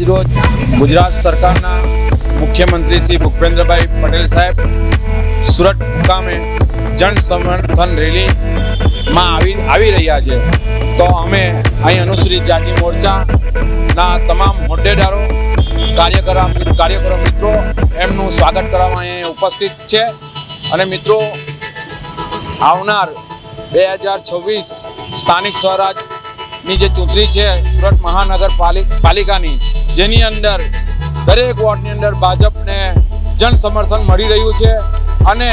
આજ રોજ ગુજરાત સરકારના મુખ્યમંત્રી શ્રી ભૂપેન્દ્રભાઈ પટેલ સાહેબ સુરત મુકામે જન સમર્થન રેલીમાં આવી રહ્યા છે। તો અમે અહીં અનુસૂચિત જાતિ મોરચાના તમામ હોદ્દેદારો કાર્યકરો મિત્રો એમનું સ્વાગત કરવામાં અહીં ઉપસ્થિત છે। અને મિત્રો આવનાર 2026 સ્થાનિક સ્વરાજની જે ચૂંટણી છે સુરત મહાનગરપાલિકાની, જેની અંદર દરેક વોર્ડની અંદર ભાજપને જન સમર્થન મળી રહ્યું છે અને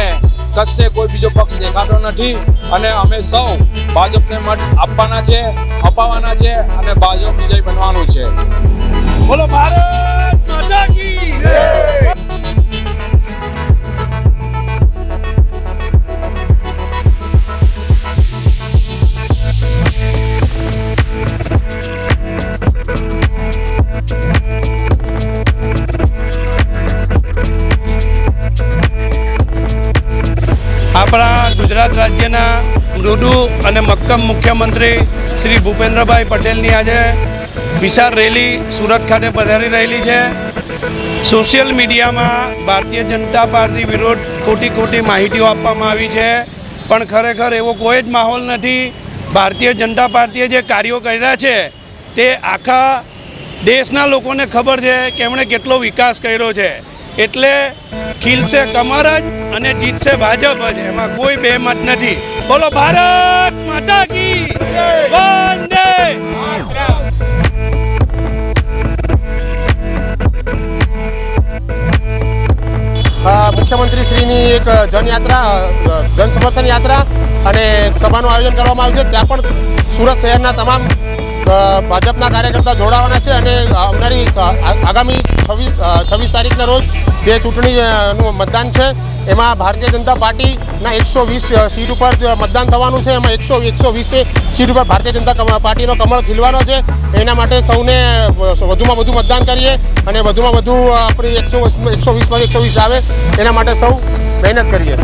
કશે કોઈ બીજો પક્ષ દેખાતો નથી અને અમે સૌ ભાજપને મત અપાવવાના છે અને ભાજપ વિજય બનવાનું છે। બોલો ભારત માતા કી જય। આપણા ગુજરાત રાજ્યના મૃદુ અને મક્કમ મુખ્યમંત્રી શ્રી ભૂપેન્દ્રભાઈ પટેલની આજે વિશાળ રેલી સુરત ખાતે પધારી રહેલી છે। સોશિયલ મીડિયામાં ભારતીય જનતા પાર્ટી વિરુદ્ધ ખોટી માહિતીઓ આપવામાં આવી છે, પણ ખરેખર એવો કોઈ જ માહોલ નથી। ભારતીય જનતા પાર્ટીએ જે કાર્યો કર્યા છે તે આખા દેશના લોકોને ખબર છે કે એમણે કેટલો વિકાસ કર્યો છે। એટલે ખીલશે કમર જ અને જીતશે ભાજપ જ, એમાં કોઈ બે મત નથી। બોલો ભારત માતા કી વંદે। મુખ્યમંત્રી શ્રીની એક જન સમર્થન યાત્રા અને સભાનું આયોજન કરવામાં આવ્યું છે। ત્યાં પણ સુરત શહેરના તમામ ભાજપના કાર્યકર્તા જોડાવાના છે અને આવનારી આગામી 26 તારીખના રોજ જે ચૂંટણીનું મતદાન છે એમાં ભારતીય જનતા પાર્ટીના 120 સીટ ઉપર મતદાન થવાનું છે। એમાં 120 સીટ ઉપર ભારતીય જનતા પાર્ટીનો કમળ ખીલવાનો છે। એના માટે સૌને વધુમાં વધુ મતદાન કરીએ અને વધુમાં વધુ આપણી 120માંથી 120 આવે એના માટે સૌ મહેનત કરીએ।